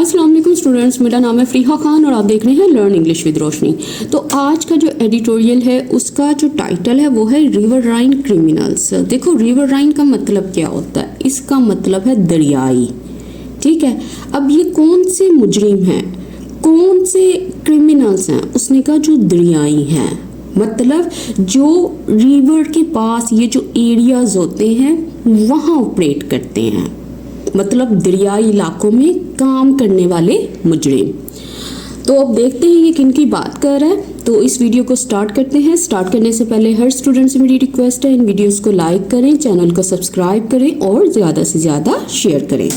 अस्सलाम वालेकुम स्टूडेंट्स, मेरा नाम है फ़रीहा खान और आप देख रहे हैं लर्न इंग्लिश विद रोशनी। तो आज का जो एडिटोरियल है उसका जो टाइटल है वो है रिवर राइन क्रिमिनल्स। देखो, रिवर राइन का मतलब क्या होता है? इसका मतलब है दरियाई। ठीक है, अब ये कौन से मुजरिम हैं, कौन से क्रिमिनल्स हैं? उसने कहा जो दरियाई हैं, मतलब जो रिवर के पास ये जो एरियाज होते हैं वहाँ ऑपरेट करते हैं, मतलब दरियाई इलाकों में काम करने वाले मुजरिम। तो अब देखते हैं ये किन की बात कर रहा है। तो इस वीडियो को स्टार्ट करते हैं। स्टार्ट करने से पहले हर स्टूडेंट से मेरी रिक्वेस्ट है, इन वीडियोस को लाइक करें, चैनल को सब्सक्राइब करें और ज़्यादा से ज़्यादा शेयर करें।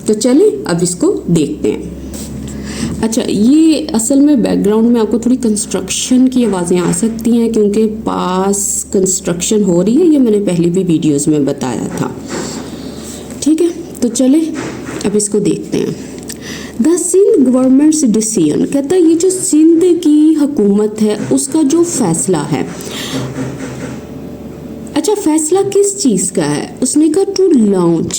तो चलें अब इसको देखते हैं। अच्छा, ये असल में बैकग्राउंड में आपको थोड़ी कंस्ट्रक्शन की आवाज़ें आ सकती हैं क्योंकि पास कंस्ट्रक्शन हो रही है, ये मैंने पहले भी वीडियोज़ में बताया था। ठीक है, तो चले अब इसको देखते हैं। द सिंध गवर्नमेंट्स डिसीजन, कहता है ये जो सिंध की हुकूमत है उसका जो फैसला है। अच्छा, फैसला किस चीज़ का है? उसने कहा टू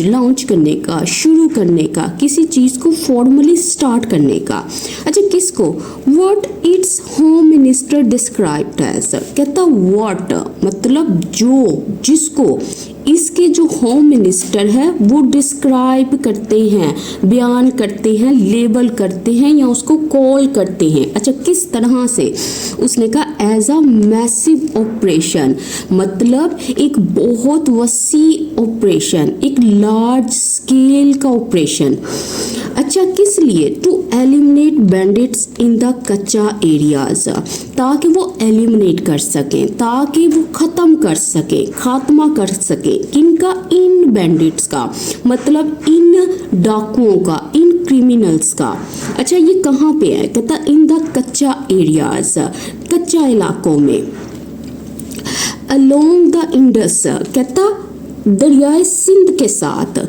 लॉन्च करने का, शुरू करने का, किसी चीज़ को फॉर्मली स्टार्ट करने का। अच्छा, किसको? What its home minister described as, कहता व्हाट मतलब जो, जिसको इसके जो होम मिनिस्टर है वो डिस्क्राइब करते हैं, बयान करते हैं, लेबल करते हैं या उसको कॉल करते हैं। अच्छा, किस तरह से? उसने कहा एज अ मैसिव ऑपरेशन, मतलब एक बहुत वसी ऑपरेशन, एक लार्ज स्केल का ऑपरेशन। अच्छा, किस लिए? To eliminate bandits in the Kacha areas, ताकि वो एलिमिनेट कर सकें, ताकि वो ख़त्म कर सकें, खात्मा कर सकें। किनका? इन बैंडिट्स का, मतलब इन डाकुओं का, इन क्रिमिनल्स का। अच्छा, ये कहाँ पे है? कहता इन द कच्चा एरियाज, कच्चा इलाकों में। अलोंग द इंडस, कहता दरियाए सिंध के साथ।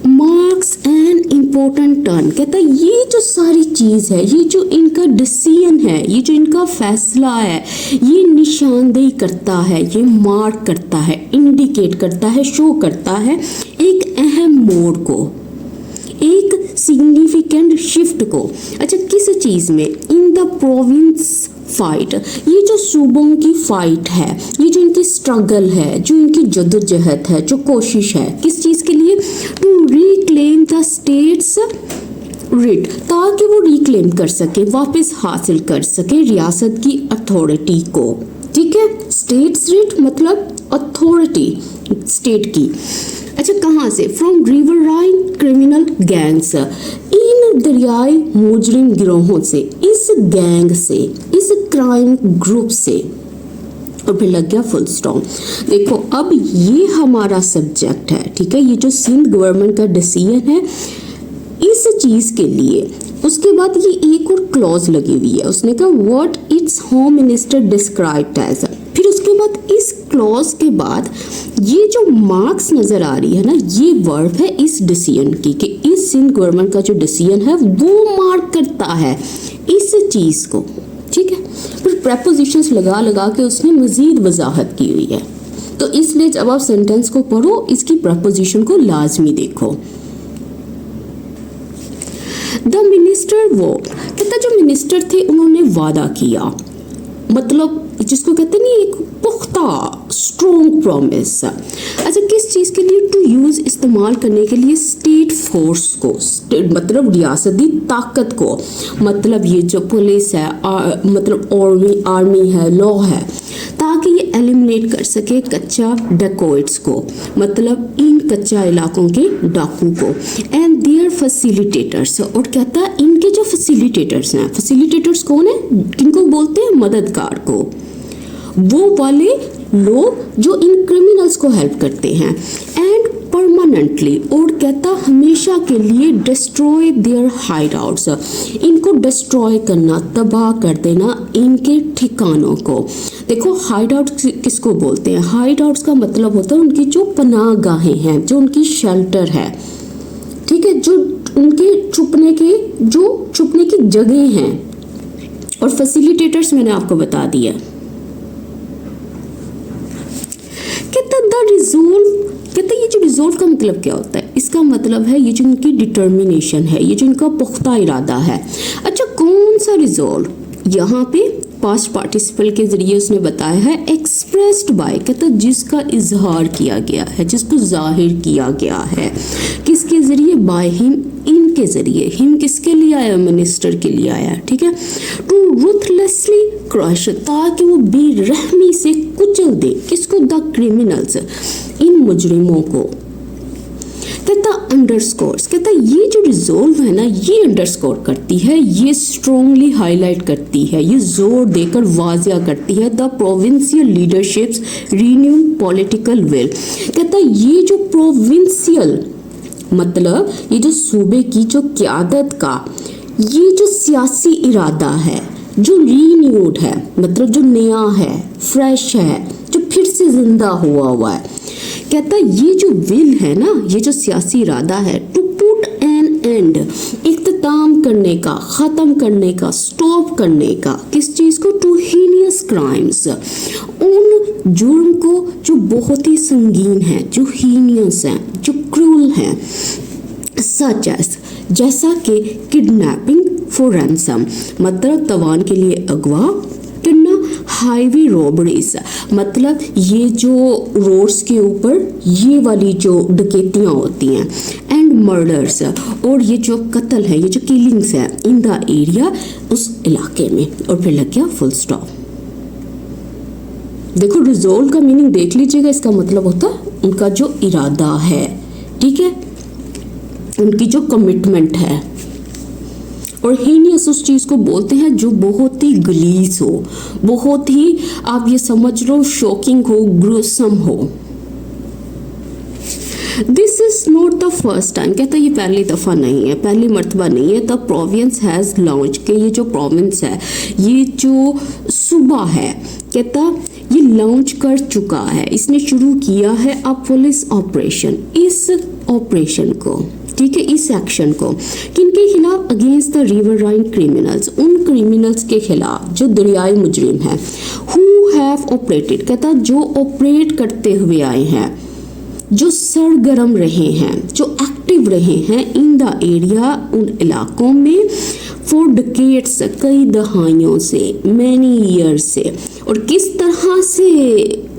मार्क्स एन इम्पोर्टेंट टर्न, कहता ये जो सारी चीज़ है, ये जो इनका डिसीजन है, ये जो इनका फैसला है, ये निशानदेही करता है, ये मार्क करता है, इंडिकेट करता है, शो करता है एक अहम मोड़ को, एक सिग्निफिकेंट शिफ्ट को। अच्छा, किस चीज़ में? इन द प्रोविंस फाइट, ये जो सूबों की फाइट है, ये जो इनकी स्ट्रगल है, जो इनकी जद्दोजहद है, जो कोशिश है, किस चीज़ के लिए? To reclaim the state's writ, ताकि वो रिक्लेम कर सके, वापस हासिल कर सके रियासत की अथॉरिटी को। ठीक है, स्टेट्स रिट मतलब अथॉरिटी स्टेट की। अच्छा, कहाँ से? From river Rhine criminal gangs, इन दरियाई मुजरिम गिरोहों से, इस गैंग से, इस क्राइम ग्रुप से। और फिर लग गया फुल स्टॉप। देखो, अब ये हमारा सब्जेक्ट है, ठीक है, ये जो सिंध गवर्नमेंट का डिसीजन है इस चीज़ के लिए। उसके बाद ये एक और क्लॉज लगी हुई है, उसने कहा what its home minister described as. फिर उसके बाद इस क्लॉज के बाद ये जो मार्क्स नज़र आ रही है ना, ये वर्ब है इस डिसीजन की, कि इस सिंध गवर्नमेंट का जो डिसीजन है वो मार्क करता है इस चीज़ को। ठीक है, फिर प्रेपोजिशंस लगा लगा के उसने मज़ीद वजाहत की हुई है। तो इसलिए जब आप सेंटेंस को पढ़ो इसकी प्रेपोजिशन को लाजमी देखो। द मिनिस्टर वो, कहता जो मिनिस्टर थे उन्होंने वादा किया, मतलब जिसको कहते नहीं एक पुख्ता स्ट्रॉन्ग प्रॉमिस। अच्छा, किस चीज़ के लिए? टू यूज़, इस्तेमाल करने के लिए स्टेट फोर्स को, मतलब रियासती ताकत को, मतलब ये जो पुलिस है, मतलब आर्मी है, लॉ है, ताकि ये एलिमिनेट कर सके कच्चा डेकोइट्स को, मतलब इन कच्चा इलाकों के डाकू को। एंड देयर फैसिलिटेटर्स, और कहता है इनके जो फैसिलिटेटर्स हैं, फैसिलिटेटर्स कौन है? किनको बोलते हैं? मददगार को, वो वाले लोग जो इन क्रिमिनल्स को हेल्प करते हैं। एंड परमानेंटली, और कहता हमेशा के लिए डिस्ट्रॉय देयर हाइड आउट्स, इनको डिस्ट्रॉय करना, तबाह कर देना इनके ठिकानों को। देखो, हाइड आउट किसको बोलते हैं? हाइड आउट्स का मतलब होता है उनकी जो पनाह गाहें हैं, जो उनकी शेल्टर है, ठीक है, जो उनके छुपने की जगह हैं। और फैसिलिटेटर्स मैंने आपको बता दिया। कहता द रिजोल्व, कहता ये जो रिजोल्व का मतलब क्या होता है? इसका मतलब है ये जो इनकी डिटर्मिनेशन है, ये जो इनका पुख्ता इरादा है। अच्छा, कौन सा रिजॉल्व, यहाँ पे पास्ट पार्टिसिपल के जरिए उसने बताया है एक्सप्रेस्ड बाय, कहता जिसका इजहार किया गया है, जिसको जाहिर किया गया है, किसके जरिए, बाय हिम, इनके जरिए। हिम किसके लिए आया, मिनिस्टर के लिए आया, ठीक है। टू रूथलेसली क्रश, ताकि वो बेरहमी से कुचल दे, किसको, द क्रिमिनल्स, इन मुजरिमों को। कहता अंडरस्कोर्स, कहता ये जो रिजोल्व है ना, ये अंडरस्कोर करती है, ये स्ट्रॉन्गली हाईलाइट करती है, ये जोर देकर वाजिया करती है the provincial leaderships renewed political will. कहता ये जो प्रोविंशियल मतलब ये जो सूबे की जो क़यादत का ये जो सियासी इरादा है, जो रीन्यूड है, मतलब जो नया है, फ्रेश है, जो फिर से जिंदा हुआ है। कहता ये जो विल है ना, ये जो सियासी इरादा है, टू पुट एन एंड, इख्तिताम करने का, ख़त्म करने का, स्टॉप करने का, किस चीज़ को, टू हीनियस क्राइम्स, उन जुर्म को जो बहुत ही संगीन है, जो हीनियस हैं, जो क्रूल हैं, सच एज, जैसा कि किडनैपिंग फॉर रैंसम, मतलब तवान के लिए अगवा करना, हाईवे रॉबरीज, मतलब ये जो रोड्स के ऊपर ये वाली जो डकैतियाँ होती हैं, एंड मर्डर्स, और ये जो कत्ल है, ये जो किलिंग्स है, इन द एरिया, उस इलाके में। और फिर लग गया फुल स्टॉप। देखो रिजोल्व का मीनिंग देख लीजिएगा, इसका मतलब होता है उनका जो इरादा है, ठीक है, उनकी जो कमिटमेंट है। और हीनियस उस चीज़ को बोलते हैं जो बहुत ही गलीज हो, बहुत ही, आप ये समझ लो, शॉकिंग हो, ग्रूसम हो। This is not the first time, कहता ये पहली दफ़ा नहीं है, पहली मर्तबा नहीं है। द प्रोविंस हैज़ लॉन्च, के ये जो प्रोविंस है, ये जो सूबा है, कहता ये लॉन्च कर चुका है, इसने शुरू किया है अ पुलिस ऑपरेशन, इस ऑपरेशन को, ठीक है, इस एक्शन को, किनके खिलाफ, अगेंस्ट द रिवराइन क्रिमिनल्स, उन क्रिमिनल्स के खिलाफ जो दरियाई मुजरिम हैं, हु हैव ऑपरेटेड, कहता जो ऑपरेट करते हुए आए हैं, जो सरगर्म रहे हैं, जो एक्टिव रहे हैं, इन द एरिया, उन इलाकों में, फॉर डिकेड्स, कई दहाइयों से, मैनी ईयर्स से। और किस तरह से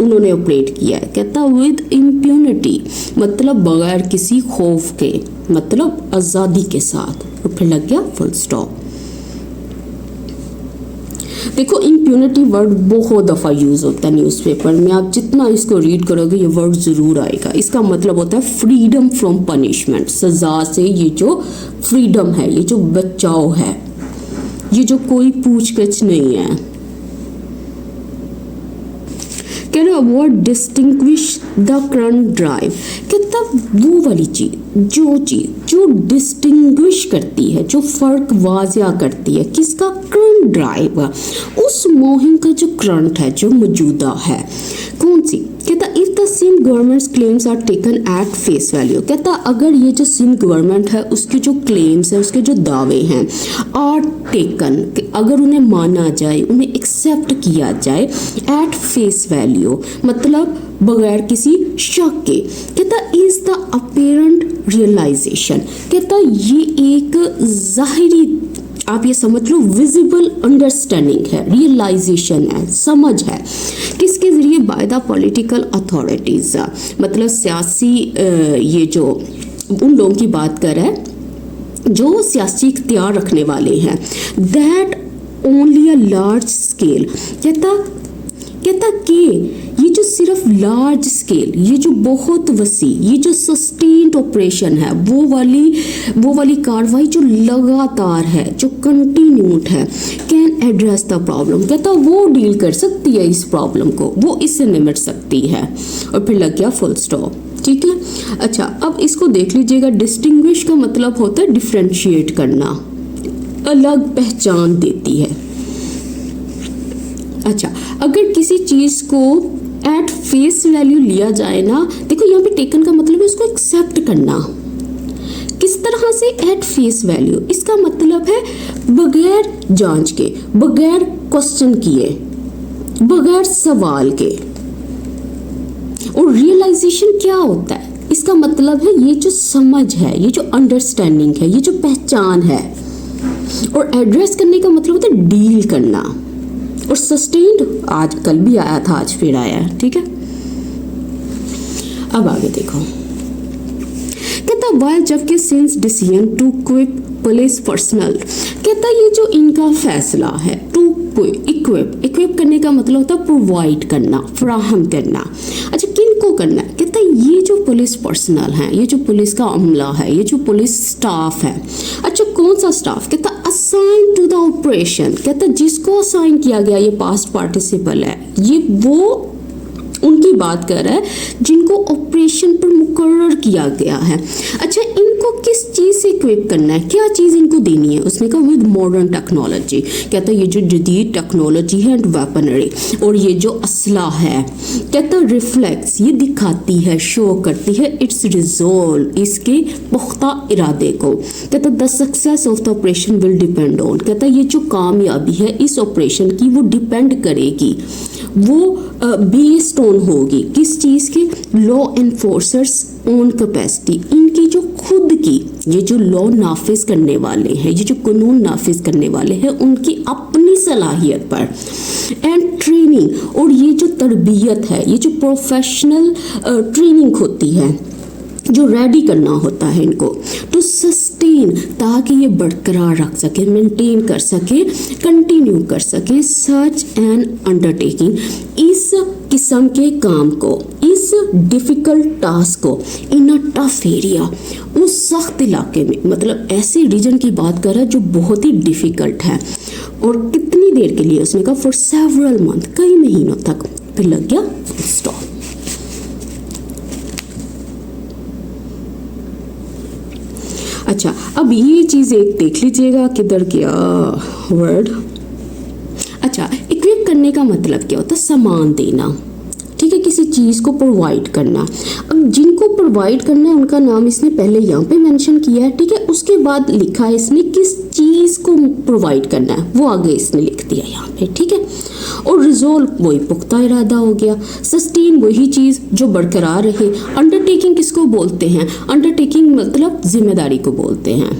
उन्होंने ऑपरेट किया है, कहता विद इम्प्यूनिटी, मतलब बगैर किसी खौफ के, मतलब आज़ादी के साथ। और फिर लग गया फुल स्टॉप। देखो इम्प्यूनिटी वर्ड बहुत दफ़ा यूज़ होता है न्यूज़पेपर में, आप जितना इसको रीड करोगे ये वर्ड ज़रूर आएगा। इसका मतलब होता है फ्रीडम फ्रॉम पनिशमेंट, सज़ा से ये जो फ्रीडम है, ये जो बचाव है, ये जो कोई पूछगछ नहीं है। कह रहा what distinguish the current drive, कहता वो वाली चीज़ जो डिस्टिंग्विश करती है, जो फ़र्क वाजिया करती है, किसका, करंट ड्राइव, उस मुहिम का जो करंट है, जो मौजूदा है, कौन सी, कहता if the Sindh government's claims are taken at face value, कहता अगर ये जो सिंध गवर्नमेंट है उसके जो क्लेम्स है, उसके जो दावे हैं, आर टेकन, अगर उन्हें माना जाए, उन्हें एक्सेप्ट किया जाए, एट फेस वैल्यू, मतलब बगैर किसी शक के, कहता इज द अपेरेंट रियलाइजेशन, कहता ये एक ज़ाहिरी, आप ये समझ लो, विजिबल अंडरस्टैंडिंग है, रियलाइजेशन है, समझ है, किसके ज़रिए, बाय द पॉलिटिकल अथॉरिटीज़, मतलब सियासी, ये जो उन लोगों की बात कर रहा है जो सियासी इख्तियार रखने वाले हैं, that only a large scale, कहता कि ये जो सिर्फ लार्ज स्केल, ये जो बहुत वसी, ये जो सस्टेन्ड ऑपरेशन है, वो वाली कार्रवाई जो लगातार है, जो कंटिन्यूड है, कैन एड्रेस द प्रॉब्लम, कहता वो डील कर सकती है इस प्रॉब्लम को, वो इससे निपट सकती है। और फिर लग गया फुल स्टॉप, ठीक है। अच्छा अब इसको देख लीजिएगा, डिस्टिंग्विश का मतलब होता है डिफ्रेंशिएट करना, अलग पहचान देती है। अच्छा अगर किसी चीज़ को एट फेस वैल्यू लिया जाए ना, देखो यहाँ पे टेकन का मतलब है उसको एक्सेप्ट करना, किस तरह से, एट फेस वैल्यू, इसका मतलब है बगैर जांच के, बगैर क्वेश्चन किए, बगैर सवाल के। और रियलाइजेशन क्या होता है, इस इसका मतलब है ये जो समझ है, ये जो अंडरस्टैंडिंग है, ये जो पहचान है। और एड्रेस करने का मतलब होता है डील करना। और सस्टेन्ड आज कल भी आया था, आज फिर आया है, ठीक है। अब आगे देखो, कहता वाइल जबकि since decision to equip police personnel, कहता ये जो इनका फैसला है टू इक्विप करने का मतलब होता है प्रोवाइड करना, फराहम करना। अच्छा किन को करना है? कहता ये जो पुलिस पर्सनल है, ये जो पुलिस का अमला है, ये जो पुलिस स्टाफ है। अच्छा कौन सा स्टाफ? कहता असाइन टू द ऑपरेशन, कहता जिसको असाइन किया गया, ये पास्ट पार्टिसिपल है, ये वो उनकी बात कर रहा है जिनको ऑपरेशन पर मुकर्रर किया गया है। अच्छा इनको किस चीज़ से इक्विप करना है, क्या चीज़ इनको देनी है? उसने कहा विद मॉडर्न टेक्नोलॉजी, कहता ये जो जदीद टेक्नोलॉजी है एंड वेपनरी, और ये जो असला है, कहता रिफ्लेक्स, ये दिखाती है, शो करती है इट्स रिजोल्व, इसके पुख्ता इरादे को। कहता the success of the operation will depend on, कहता ये जो कामयाबी है इस ऑपरेशन की वो डिपेंड करेगी, वो बेस्ड ऑन होगी किस चीज़ के? लॉ एनफोर्सर्स ओन कैपेसिटी, इनकी जो खुद की, ये जो लॉ नाफिज करने वाले हैं, ये जो कानून नाफिज करने वाले हैं, उनकी अपनी सलाहियत पर। एंड ट्रेनिंग, और ये जो तरबियत है, ये जो प्रोफेशनल ट्रेनिंग होती है, जो रेडी करना होता है इनको टू सस्टेन, ताकि ये बरकरार रख सके, मेंटेन कर सके, कंटिन्यू कर सके सच एन अंडरटेकिंग, इस किस्म के काम को, इस डिफ़िकल्ट टास्क को इन अ टफ एरिया, उस सख्त इलाके में, मतलब ऐसे रीजन की बात कर रहा है जो बहुत ही डिफ़िकल्ट है। और कितनी देर के लिए? उसने कहा फॉर सेवरल मंथ, कई महीनों तक। फिर लग गया स्टॉप। अच्छा अब ये चीज़ एक देख लीजिएगा, किधर गया वर्ड। अच्छा इक्विप करने का मतलब क्या होता है? सामान देना, ठीक है, किसी चीज़ को प्रोवाइड करना। अब जिनको प्रोवाइड करना है उनका नाम इसने पहले यहाँ पे मेंशन किया है, ठीक है। उसके बाद लिखा है इसने किस चीज़ को प्रोवाइड करना है, वो आगे इसने लिख दिया यहाँ पे, ठीक है। और रिजोल्व वही पुख्ता इरादा हो गया, सस्टेन वही चीज़ जो बरकरार रहे। अंडरटेकिंग किसको बोलते हैं? अंडरटेकिंग मतलब जिम्मेदारी को बोलते हैं,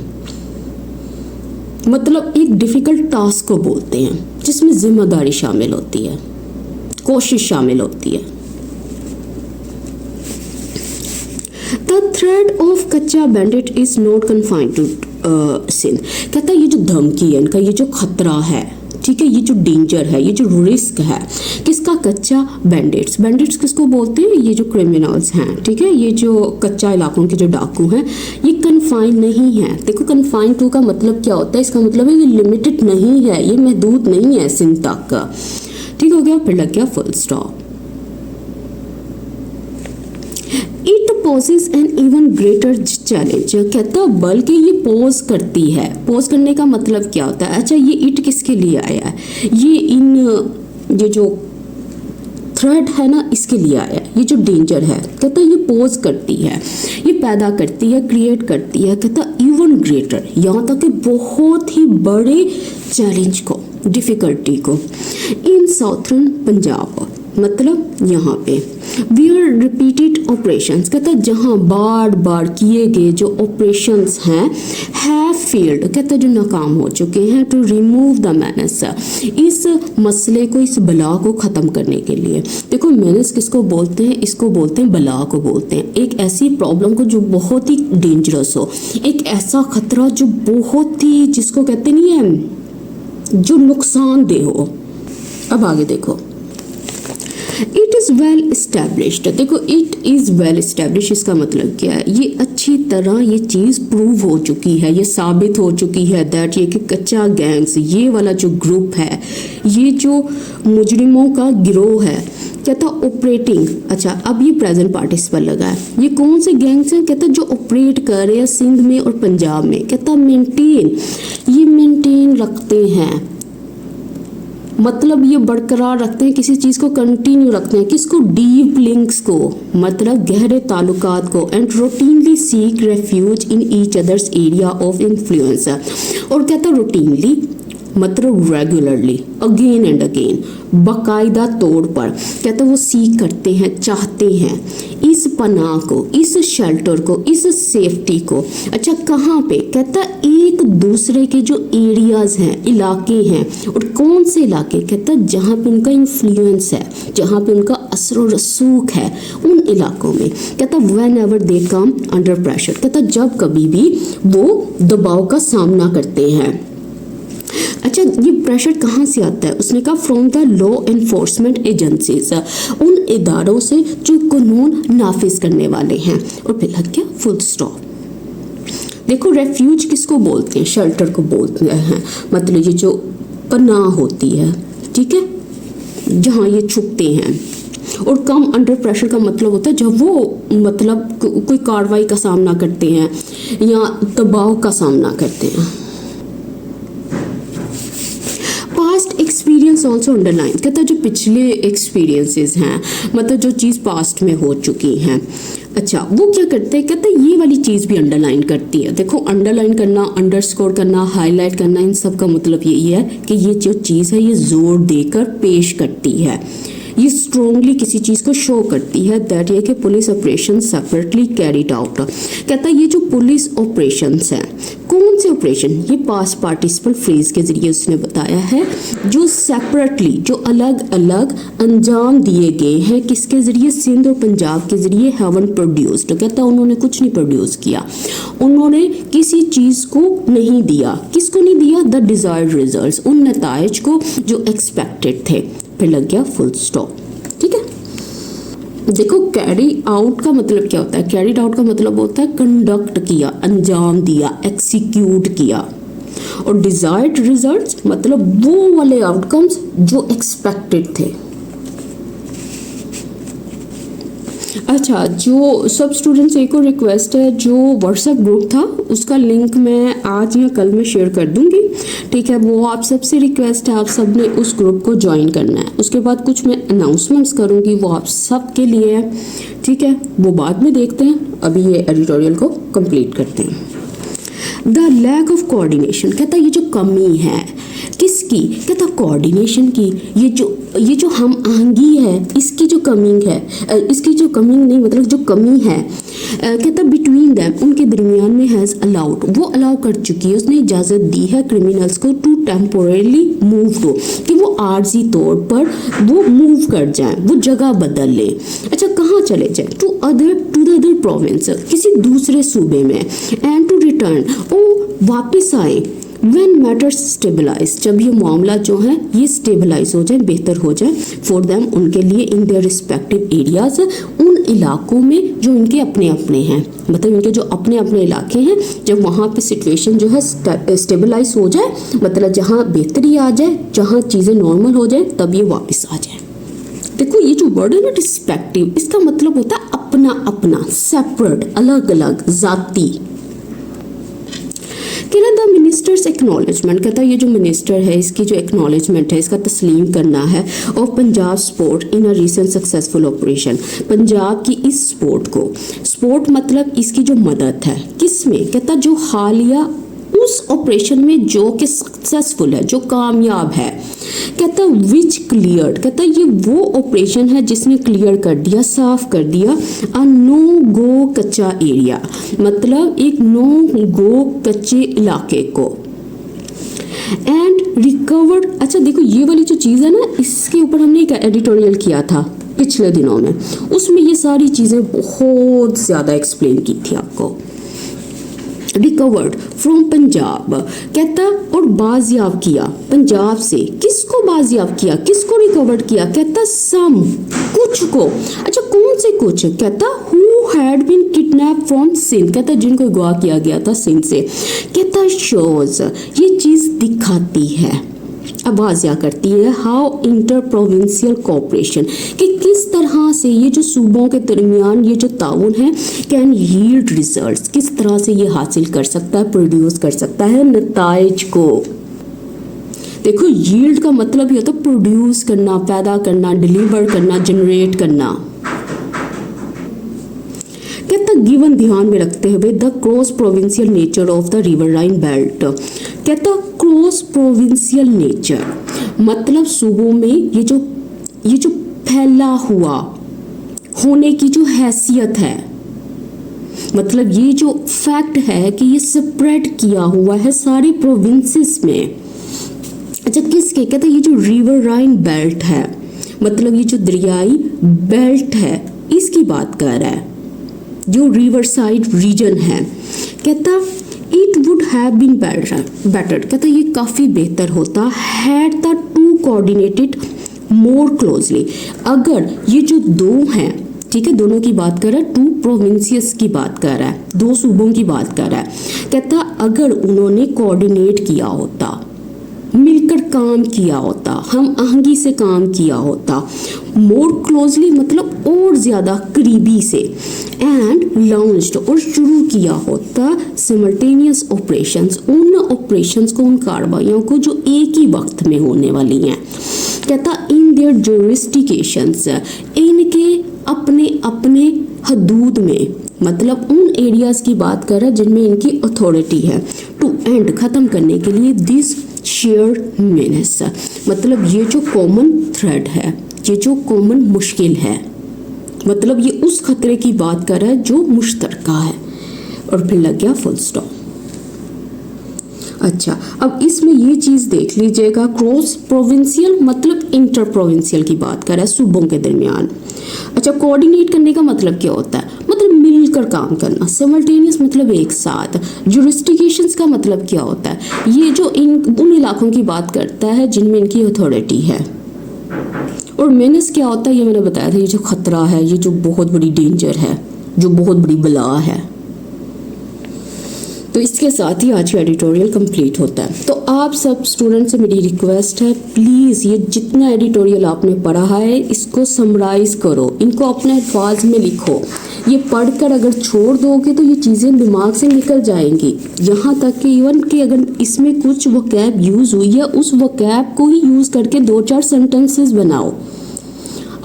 मतलब एक डिफ़िकल्ट टास्क को बोलते हैं जिसमें जिम्मेदारी शामिल होती है, कोशिश शामिल होती है। The threat of Kacha bandit is not confined to Sindh, कहता है ये जो धमकी है इनका, ये जो खतरा है, ठीक है, ये जो डेंजर है, ये जो रिस्क है, किसका? कच्चा बैंडिट्स। बैंडिट्स किसको बोलते हैं? ये जो क्रिमिनल्स हैं, ठीक है, ये जो कच्चा इलाकों के जो डाकू हैं, ये कन्फाइंड नहीं है। देखो कन्फाइंड टू का मतलब क्या होता है? इसका मतलब है ये लिमिटेड नहीं है, ये महदूद नहीं है सिंध तक का, ठीक हो गया। फिर लग गया full stop. It poses an even greater challenge, कहता बल्कि ये पोज करती है। पोज करने का मतलब क्या होता है? अच्छा ये इट किसके लिए आया है? ये जो थ्रेट है ना, इसके लिए आया है। ये जो डेंजर है, कहता ये पोज करती है, ये पैदा करती है, क्रिएट करती है, कहता इवन ग्रेटर, यहाँ तक कि बहुत ही बड़े चैलेंज को, डिफ़िकल्टी को। इन साउथर्न पंजाब, मतलब यहाँ पे वेयर रिपीटेड ऑपरेशंस, कहता जहाँ बार बार किए गए जो ऑपरेशंस हैं, हैव फेल्ड, कहता जो नाकाम हो चुके हैं, टू रिमूव द मैनस, इस मसले को, इस बला को ख़त्म करने के लिए। देखो मैनस किसको बोलते हैं? इसको बोलते हैं, बला को बोलते हैं, एक ऐसी प्रॉब्लम को जो बहुत ही डेंजरस हो, एक ऐसा खतरा जो बहुत ही, जिसको कहते नहीं है, जो नुकसानदेह हो। अब आगे देखो, इट इज़ वेल इस्टेब्लिश्ड, देखो इट इज़ वेल इस्टेब्लिश, इसका मतलब क्या है? ये अच्छी तरह ये चीज़ प्रूव हो चुकी है, ये साबित हो चुकी है दैट ये कि कच्चा गैंग्स, ये वाला जो ग्रुप है, ये जो मुजरिमों का गिरोह है, कहता ऑपरेटिंग। अच्छा अब ये प्रेजेंट पार्टिसिपल लगा है, ये कौन से गैंग्स हैं? कहता जो ऑपरेट कर रहे हैं सिंध में और पंजाब में, कहता मेंटेन रखते हैं, मतलब ये बरकरार रखते हैं, किसी चीज़ को कंटिन्यू रखते हैं, किसको? डीप लिंक्स को, मतलब गहरे ताल्लुकात को। And routinely seek refuge in each others area of influence, और कहता रूटीनली मतलब रेगुलरली, अगेन एंड अगेन, बाकायदा तौर पर। कहता वो सीख करते हैं, चाहते हैं इस पनाह को, इस शेल्टर को, इस सेफ्टी को। अच्छा कहाँ पे? कहता एक दूसरे के जो एरियाज हैं, इलाके हैं, और कौन से इलाके? कहता जहाँ पे उनका इन्फ्लुएंस है, जहाँ पे उनका असर और रसूख है, उन इलाकों में। कहता when ever they come under pressure, कहता जब कभी भी वो दबाव का सामना करते हैं। अच्छा ये प्रेशर कहाँ से आता है? उसने कहा from the law enforcement agencies, उन इदारों से जो कानून नाफिज करने वाले हैं। और फिर लग गया फुल स्टॉप। देखो रेफ्यूज किसको बोलते हैं? शेल्टर को बोलते हैं, मतलब ये जो पनाह होती है, ठीक है, जहाँ ये छुपते हैं। और कम अंडर प्रेशर का मतलब होता है जब वो मतलब कोई कार्रवाई का सामना करते हैं या दबाव का सामना करते हैं। पास्ट एक्सपीरियंस ऑल्सो अंडरलाइन, कहता है जो पिछले एक्सपीरियंसेस हैं, मतलब जो चीज़ पास्ट में हो चुकी हैं। अच्छा वो क्या करते हैं? कहते हैं ये वाली चीज़ भी अंडरलाइन करती है। देखो अंडरलाइन करना, अंडरस्कोर करना, हाईलाइट करना, इन सब का मतलब यही है कि ये जो चीज़ है ये जोर देकर पेश करती है, ये स्ट्रोंगली किसी चीज़ को शो करती है दैट ये कि police operation separately carried out. कहता है ये जो पुलिस ऑपरेशंस हैं, कौन से ऑपरेशन? ये पास्ट पार्टिसिपल फ्रेज के जरिए उसने बताया है, जो सेपरेटली, जो अलग अलग अंजाम दिए गए हैं। किसके जरिए? सिंध और पंजाब के जरिए हैवन प्रोड्यूस्ड। कहता है उन्होंने कुछ नहीं प्रोड्यूस किया, उन्होंने किसी चीज़ को नहीं दिया। किसको नहीं दिया? द डिजायर्ड रिजल्ट्स, उन नताइज को जो एक्सपेक्टेड थे। फिर लग गया फुल स्टॉप। ठीक है, देखो कैरी आउट का मतलब क्या होता है? कैरीड आउट का मतलब होता है कंडक्ट किया, अंजाम दिया, एक्सिक्यूट किया। और डिजायर्ड रिजल्ट्स मतलब वो वाले आउटकम्स जो एक्सपेक्टेड थे। अच्छा जो सब स्टूडेंट्स एक और रिक्वेस्ट है, जो व्हाट्सएप ग्रुप था उसका लिंक मैं आज या कल में शेयर कर दूंगी। ठीक है, वो आप सबसे रिक्वेस्ट है, आप सब ने उस ग्रुप को ज्वाइन करना है। उसके बाद कुछ मैं अनाउंसमेंट्स करूंगी, वो आप सब के लिए है। ठीक है, वो बाद में देखते हैं, अभी ये एडिटोरियल को कंप्लीट करते हैं। द लैक ऑफ कोऑर्डिनेशन, कहता ये जो कमी है किसकी? कहता कोऑर्डिनेशन की। ये जो हम आहंगी है, इसकी जो कमी है, इसकी जो कमी नहीं मतलब जो कमी है, कहता बिटवीन दैम, उनके दरमियान में हैज़ अलाउड, वो अलाउ कर चुकी है, उसने इजाज़त दी है क्रिमिनल्स को टू टेम्पोरेली मूव टू, कि वो आर्जी तौर पर वो मूव कर जाएं, वो जगह बदल लें। अच्छा कहाँ चले जाएं? टू द अदर प्रोविंस, किसी दूसरे सूबे में। एंड टू रिटर्न, वो वापस आए When matters stabilize, जब ये मामला जो है ये स्टेबलाइज हो जाए, बेहतर हो जाए फॉर देम, उनके लिए, इन देयर रिस्पेक्टिव एरियाज, उन इलाकों में जो इनके अपने अपने हैं, मतलब इनके जो अपने अपने इलाके हैं, जब वहाँ पे सिचुएशन जो है स्टेबलाइज हो जाए, मतलब जहाँ बेहतरी आ जाए, जहाँ चीज़ें नॉर्मल हो जाए, तब ये वापस आ जाए। देखो ये जो वर्ड है ना रिस्पेक्टिव, इसका मतलब होता है अपना अपना, सेपरेट, अलग अलग, जाती। द मिनिस्टर्स एक्नॉलेजमेंट, कहता है ये जो मिनिस्टर है इसकी जो एक्नॉलेजमेंट है, इसका तस्लीम करना है of Punjab sport in a recent successful operation, Punjab की इस स्पोर्ट को, स्पोर्ट मतलब इसकी जो मदद है किसमें? कहता जो हालिया उस ऑपरेशन में जो कि सक्सेसफुल है, जो कामयाब है। कहता विच क्लियर, कहता ये वो ऑपरेशन है जिसने क्लियर कर दिया, साफ कर दिया अ नो गो कच्चा एरिया, मतलब एक नो गो कच्चे इलाके को। एंड रिकवर्ड, अच्छा देखो ये वाली जो चीज़ है ना, इसके ऊपर हमने एक एडिटोरियल किया था पिछले दिनों में, उसमें ये सारी चीज़ें बहुत ज़्यादा एक्सप्लेन की थी आपको। रिकवर्ड फ्रॉम पंजाब, कहता और बाजियाब किया पंजाब से। किसको बाजियाब किया? किसको रिकवर्ड किया? कहता सम, कुछ को। अच्छा कौन से कुछ? कहता who had been kidnap from Sindh, कहता जिनको अगवा किया गया था सिंध से। कहता शोज, ये चीज़ दिखाती है, आवाज़ करती है हाउ इंटर प्रोविंशियल कोऑपरेशन, कि किस तरह से ये जो सूबों के दरमियान ये जो ताउन है कैन यील्ड रिजल्ट्स, किस तरह से ये हासिल कर सकता है, प्रोड्यूस कर सकता है नताइज को। देखो यील्ड का मतलब ये होता है प्रोड्यूस करना, पैदा करना, डिलीवर करना, जनरेट करना। कहता गिवन ध्यान में रखते हुए the cross provincial nature of the riverine belt, कहता क्रॉस प्रोविंशियल नेचर, मतलब सूबों में ये जो फैला हुआ होने की जो हैसियत है, मतलब ये जो फैक्ट है कि ये स्प्रेड किया हुआ है सारे प्रोविंसेस में। अच्छा किसके, कहते ये जो रिवर राइन बेल्ट है, मतलब ये जो दरियाई बेल्ट है, इसकी बात कर रहा है, जो रिवर साइड रीजन है। कहता it would have been better, कहता ये काफ़ी बेहतर होता had the two coordinated more closely, अगर ये जो दो हैं, ठीक है, दोनों की बात कर रहा है, टू प्रोविंसियस की बात कर रहा है, दो सूबों की बात कर रहा है। कहता अगर उन्होंने कोऑर्डिनेट किया होता, मिलकर काम किया होता, हम आहंगी से काम किया होता, मोर क्लोजली मतलब और ज़्यादा करीबी से, एंड लॉन्च्ड और शुरू किया होता सिमल्टेनियस ऑपरेशंस, उन ऑपरेशंस को, उन कार्रवाइयों को जो एक ही वक्त में होने वाली हैं। कहता इन देयर जुरिस्डिक्शंस, इनके अपने अपने हदूद में, मतलब उन एरियाज़ की बात कर रहा है जिनमें इनकी अथॉरिटी है, टू एंड ख़त्म करने के लिए दिस शेयर्ड मेनेस, मतलब ये जो कॉमन थ्रेड है, ये जो कॉमन मुश्किल है, मतलब ये उस खतरे की बात कर रहा है जो मुश्तरका है। और फिर लग गया फुल स्टॉप। अच्छा अब इसमें ये चीज़ देख लीजिएगा, क्रॉस प्रोविंशियल मतलब इंटर प्रोविंशियल की बात कर रहा है सूबों के दरमियान। अच्छा कोऑर्डिनेट करने का मतलब क्या होता है, मतलब मिलकर काम करना, सिमल्टेनियस मतलब एक साथ। जुरिस्डिक्शंस का मतलब क्या होता है, ये जो उन इलाकों की बात करता है जिनमें इनकी अथॉरिटी है। और मेनेस क्या होता है, ये मैंने बताया था, ये जो खतरा है, ये जो बहुत बड़ी डेंजर है, जो बहुत बड़ी बला है। तो इसके साथ ही आज का एडिटोरियल कंप्लीट होता है। तो आप सब स्टूडेंट से मेरी रिक्वेस्ट है, प्लीज़ ये जितना एडिटोरियल आपने पढ़ा है इसको समराइज़ करो, इनको अपने अल्फाज में लिखो। ये पढ़कर अगर छोड़ दोगे तो ये चीज़ें दिमाग से निकल जाएंगी, यहाँ तक कि इवन कि अगर इसमें कुछ वोकैब यूज़ हुई है उस वोकैब को ही यूज़ करके 2-4 सेंटेंसेस बनाओ।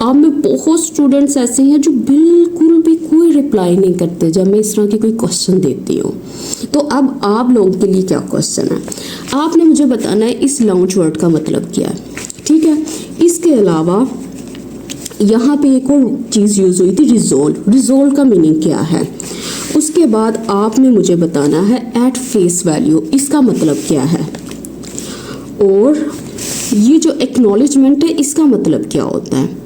आप में बहुत स्टूडेंट्स ऐसे हैं जो बिल्कुल भी कोई रिप्लाई नहीं करते जब मैं इस तरह की कोई क्वेश्चन देती हूँ। तो अब आप लोगों के लिए क्या क्वेश्चन है, आपने मुझे बताना है इस लॉन्च वर्ड का मतलब क्या है, ठीक है। इसके अलावा यहाँ पे एक और चीज़ यूज़ हुई थी, रिजोल्व, रिजोल्व का मीनिंग क्या है। उसके बाद आपने मुझे बताना है एट फेस वैल्यू, इसका मतलब क्या है। और ये जो एक्नॉलेजमेंट है इसका मतलब क्या होता है।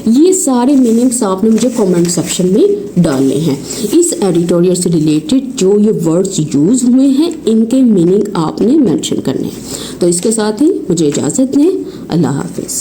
ये सारे मीनिंग्स आपने मुझे कमेंट सेक्शन में डालने हैं। इस एडिटोरियल से रिलेटेड जो ये वर्ड्स यूज़ हुए हैं इनके मीनिंग आपने मेंशन करने हैं। तो इसके साथ ही मुझे इजाज़त दें, अल्लाह हाफिज़।